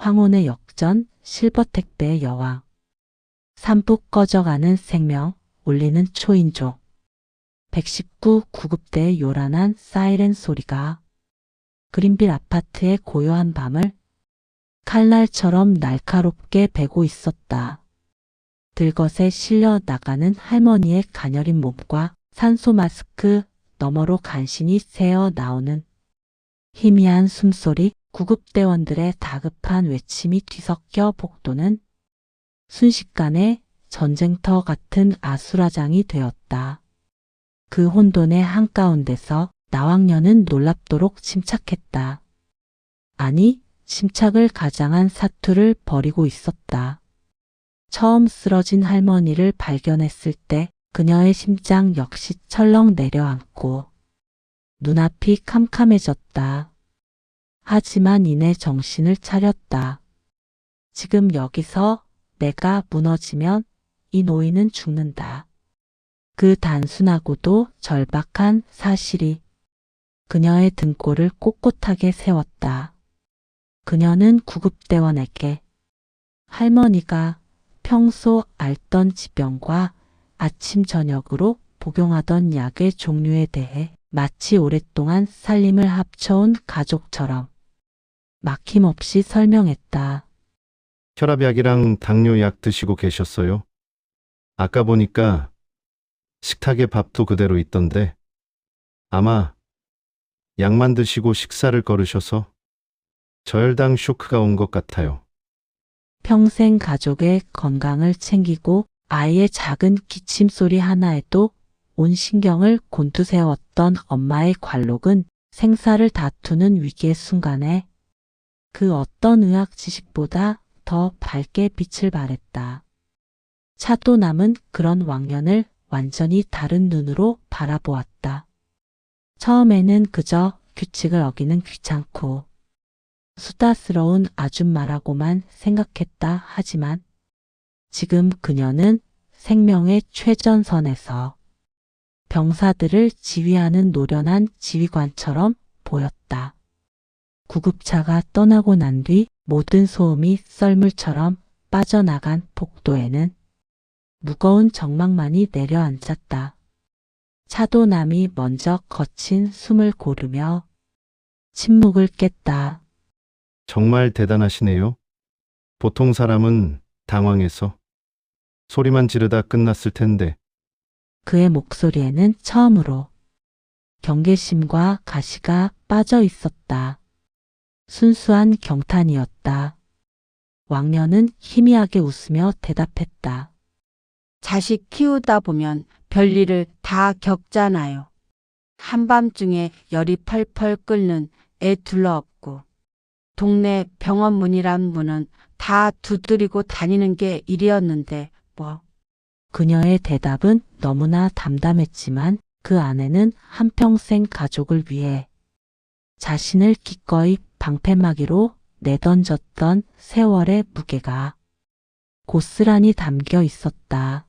황혼의 역전, 실버택배의 여왕. 산북 꺼져가는 생명, 울리는 초인종. 119 구급대의 요란한 사이렌 소리가 그린빌 아파트의 고요한 밤을 칼날처럼 날카롭게 베고 있었다. 들것에 실려 나가는 할머니의 가녀린 몸과 산소 마스크 너머로 간신히 새어 나오는 희미한 숨소리, 구급대원들의 다급한 외침이 뒤섞여 복도는 순식간에 전쟁터 같은 아수라장이 되었다. 그 혼돈의 한가운데서 나왕녀는 놀랍도록 침착했다. 아니, 침착을 가장한 사투를 벌이고 있었다. 처음 쓰러진 할머니를 발견했을 때 그녀의 심장 역시 철렁 내려앉고 눈앞이 캄캄해졌다. 하지만 이내 정신을 차렸다. 지금 여기서 내가 무너지면 이 노인은 죽는다. 그 단순하고도 절박한 사실이 그녀의 등골을 꼿꼿하게 세웠다. 그녀는 구급대원에게 할머니가 평소 앓던 지병과 아침 저녁으로 복용하던 약의 종류에 대해 마치 오랫동안 살림을 합쳐온 가족처럼 막힘없이 설명했다. 혈압약이랑 당뇨약 드시고 계셨어요? 아까 보니까 식탁에 밥도 그대로 있던데 아마 약만 드시고 식사를 거르셔서 저혈당 쇼크가 온 것 같아요. 평생 가족의 건강을 챙기고 아이의 작은 기침 소리 하나에도 온 신경을 곤두세웠던 엄마의 관록은 생사를 다투는 위기의 순간에 그 어떤 의학 지식보다 더 밝게 빛을 발했다. 차도남은 그런 왕년을 완전히 다른 눈으로 바라보았다. 처음에는 그저 규칙을 어기는 귀찮고 수다스러운 아줌마라고만 생각했다 하지만 지금 그녀는 생명의 최전선에서 병사들을 지휘하는 노련한 지휘관처럼 보였다. 구급차가 떠나고 난 뒤 모든 소음이 썰물처럼 빠져나간 복도에는 무거운 정막만이 내려앉았다. 차도남이 먼저 거친 숨을 고르며 침묵을 깼다. 정말 대단하시네요. 보통 사람은 당황해서 소리만 지르다 끝났을 텐데. 그의 목소리에는 처음으로 경계심과 가시가 빠져 있었다. 순수한 경탄이었다. 왕녀는 희미하게 웃으며 대답했다. 자식 키우다 보면 별일을 다 겪잖아요. 한밤중에 열이 펄펄 끓는 애 둘러엎고 동네 병원 문이란 문은 다 두드리고 다니는 게 일이었는데 뭐. 그녀의 대답은 너무나 담담했지만 그 안에는 한평생 가족을 위해 자신을 기꺼이 방패막이로 내던졌던 세월의 무게가 고스란히 담겨 있었다.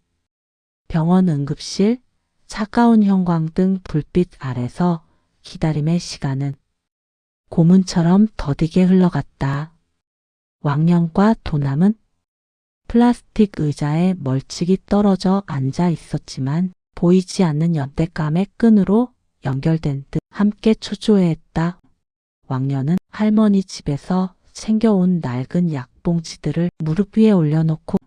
병원 응급실, 차가운 형광등 불빛 아래서 기다림의 시간은 고문처럼 더디게 흘러갔다. 왕년과 도남은 플라스틱 의자에 멀찍이 떨어져 앉아 있었지만 보이지 않는 연대감의 끈으로 연결된 듯 함께 초조해했다. 왕년은 할머니 집에서 챙겨온 낡은 약봉지들을 무릎 위에 올려놓고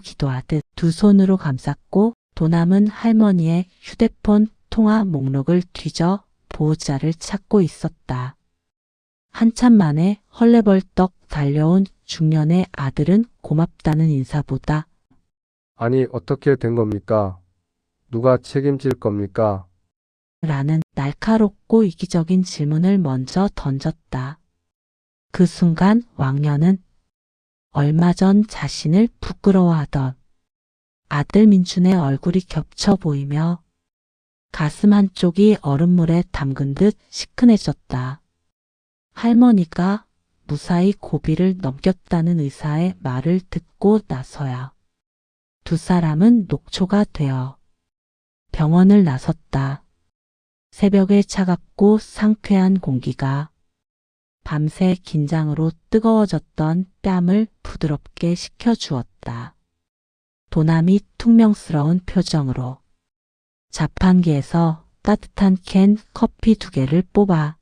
기도하듯 두 손으로 감쌌고 도남은 할머니의 휴대폰 통화 목록을 뒤져 보호자를 찾고 있었다. 한참 만에 헐레벌떡 달려온 중년의 아들은 고맙다는 인사보다 아니, 어떻게 된 겁니까? 누가 책임질 겁니까? 라는 날카롭고 이기적인 질문을 먼저 던졌다. 그 순간 왕녀는 얼마 전 자신을 부끄러워하던 아들 민준의 얼굴이 겹쳐 보이며 가슴 한쪽이 얼음물에 담근 듯 시큰해졌다. 할머니가 무사히 고비를 넘겼다는 의사의 말을 듣고 나서야 두 사람은 녹초가 되어 병원을 나섰다. 새벽의 차갑고 상쾌한 공기가 밤새 긴장으로 뜨거워졌던 뺨을 부드럽게 식혀주었다. 도남이 퉁명스러운 표정으로 자판기에서 따뜻한 캔 커피 2개를 뽑아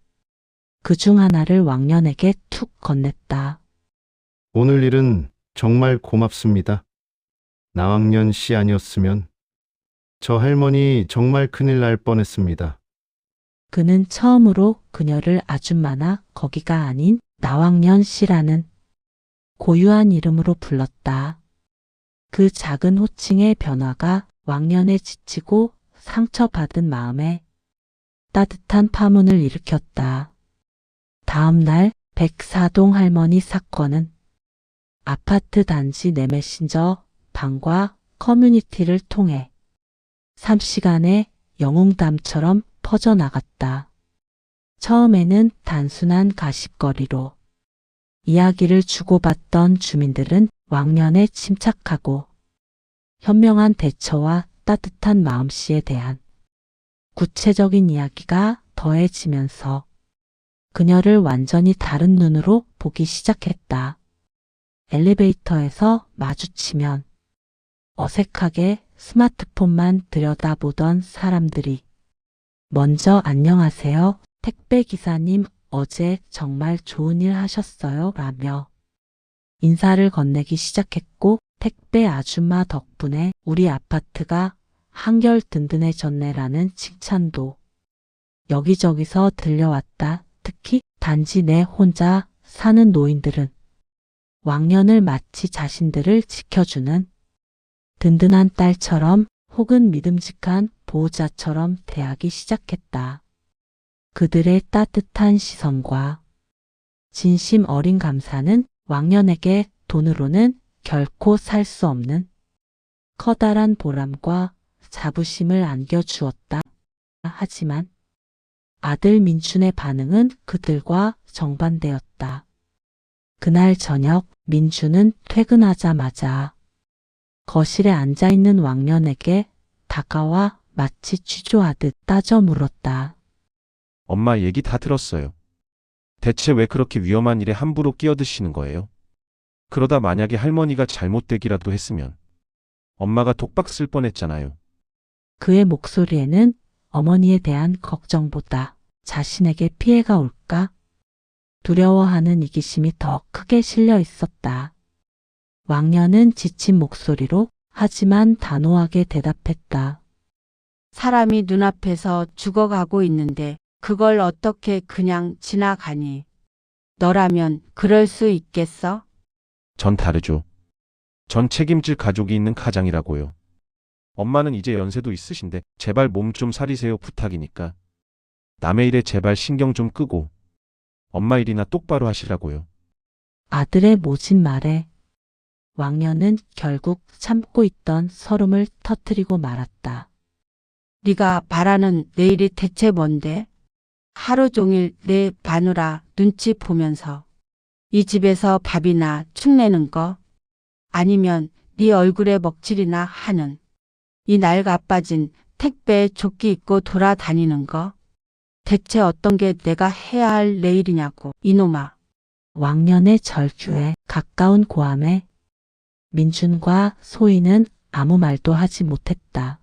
그 중 하나를 왕년에게 툭 건넸다. 오늘 일은 정말 고맙습니다. 나왕년 씨 아니었으면 저 할머니 정말 큰일 날 뻔했습니다. 그는 처음으로 그녀를 아줌마나 거기가 아닌 나왕년 씨라는 고유한 이름으로 불렀다. 그 작은 호칭의 변화가 왕년에 지치고 상처받은 마음에 따뜻한 파문을 일으켰다. 다음 날 백사동 할머니 사건은 아파트 단지 내 메신저 방과 커뮤니티를 통해 3시간의 영웅담처럼 퍼져나갔다. 처음에는 단순한 가십거리로 이야기를 주고받던 주민들은 왕년의 침착하고 현명한 대처와 따뜻한 마음씨에 대한 구체적인 이야기가 더해지면서 그녀를 완전히 다른 눈으로 보기 시작했다. 엘리베이터에서 마주치면 어색하게 스마트폰만 들여다보던 사람들이 먼저 안녕하세요, 택배기사님 어제 정말 좋은 일 하셨어요 라며 인사를 건네기 시작했고 택배 아줌마 덕분에 우리 아파트가 한결 든든해졌네라는 칭찬도 여기저기서 들려왔다. 특히 단지 내 혼자 사는 노인들은 왕년을 마치 자신들을 지켜주는 든든한 딸처럼 혹은 믿음직한 보호자처럼 대하기 시작했다. 그들의 따뜻한 시선과 진심 어린 감사는 왕년에게 돈으로는 결코 살 수 없는 커다란 보람과 자부심을 안겨주었다. 하지만 아들 민준의 반응은 그들과 정반대였다. 그날 저녁 민준은 퇴근하자마자 거실에 앉아있는 왕년에게 다가와 마치 취조하듯 따져 물었다. 엄마 얘기 다 들었어요. 대체 왜 그렇게 위험한 일에 함부로 끼어드시는 거예요? 그러다 만약에 할머니가 잘못되기라도 했으면 엄마가 독박 쓸 뻔했잖아요. 그의 목소리에는 어머니에 대한 걱정보다 자신에게 피해가 올까 두려워하는 이기심이 더 크게 실려 있었다. 왕년은 지친 목소리로 하지만 단호하게 대답했다. 사람이 눈앞에서 죽어가고 있는데 그걸 어떻게 그냥 지나가니? 너라면 그럴 수 있겠어? 전 다르죠. 전 책임질 가족이 있는 가장이라고요. 엄마는 이제 연세도 있으신데 제발 몸 좀 사리세요 부탁이니까. 남의 일에 제발 신경 좀 끄고 엄마 일이나 똑바로 하시라고요. 아들의 모진 말에 왕년은 결국 참고 있던 서름을 터뜨리고 말았다. 네가 바라는 내일이 대체 뭔데? 하루 종일 내 마누라 눈치 보면서 이 집에서 밥이나 축내는 거? 아니면 네 얼굴에 먹칠이나 하는 이 낡아빠진 택배 조끼 입고 돌아다니는 거? 대체 어떤 게 내가 해야 할 내일이냐고 이놈아. 왕년의 절규에 가까운 고함에 민준과 소희는 아무 말도 하지 못했다.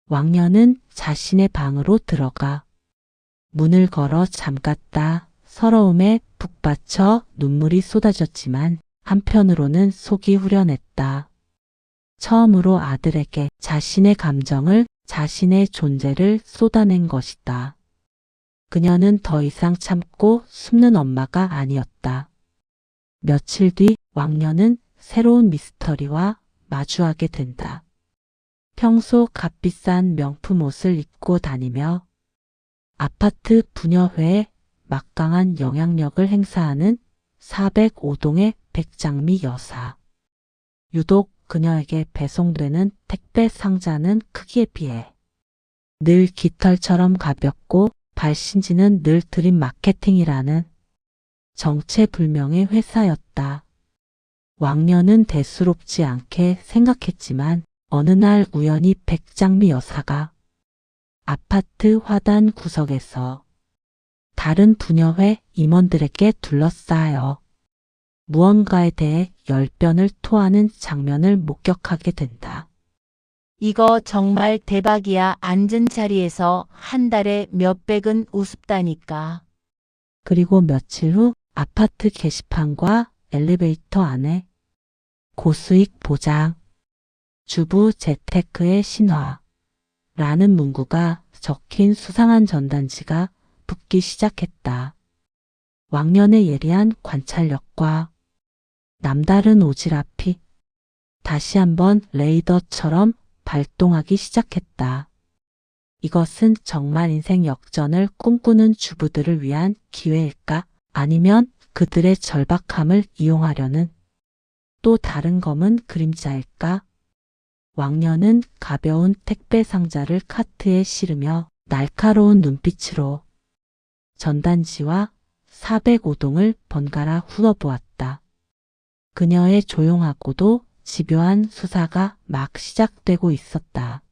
왕년은 자신의 방으로 들어가 문을 걸어 잠갔다. 서러움에 북받쳐 눈물이 쏟아졌지만 한편으로는 속이 후련했다. 처음으로 아들에게 자신의 감정을, 자신의 존재를 쏟아낸 것이다. 그녀는 더 이상 참고 숨는 엄마가 아니었다. 며칠 뒤 왕년은 새로운 미스터리와 마주하게 된다. 평소 값비싼 명품 옷을 입고 다니며 아파트 부녀회에 막강한 영향력을 행사하는 405동의 백장미 여사. 유독 그녀에게 배송되는 택배 상자는 크기에 비해 늘 깃털처럼 가볍고 발신지는 늘 드림 마케팅이라는 정체불명의 회사였다. 왕년은 대수롭지 않게 생각했지만 어느 날 우연히 백장미 여사가 아파트 화단 구석에서 다른 부녀회 임원들에게 둘러싸여 무언가에 대해 열변을 토하는 장면을 목격하게 된다. 이거 정말 대박이야. 앉은 자리에서 한 달에 몇백은 우습다니까. 그리고 며칠 후 아파트 게시판과 엘리베이터 안에 고수익 보장, 주부 재테크의 신화 라는 문구가 적힌 수상한 전단지가 붙기 시작했다. 왕년의 예리한 관찰력과 남다른 오지랖이 다시 한번 레이더처럼 발동하기 시작했다. 이것은 정말 인생 역전을 꿈꾸는 주부들을 위한 기회일까? 아니면 그들의 절박함을 이용하려는 또 다른 검은 그림자일까? 왕년은 가벼운 택배 상자를 카트에 실으며 날카로운 눈빛으로 전단지와 405동을 번갈아 훑어보았다. 그녀의 조용하고도 집요한 수사가 막 시작되고 있었다.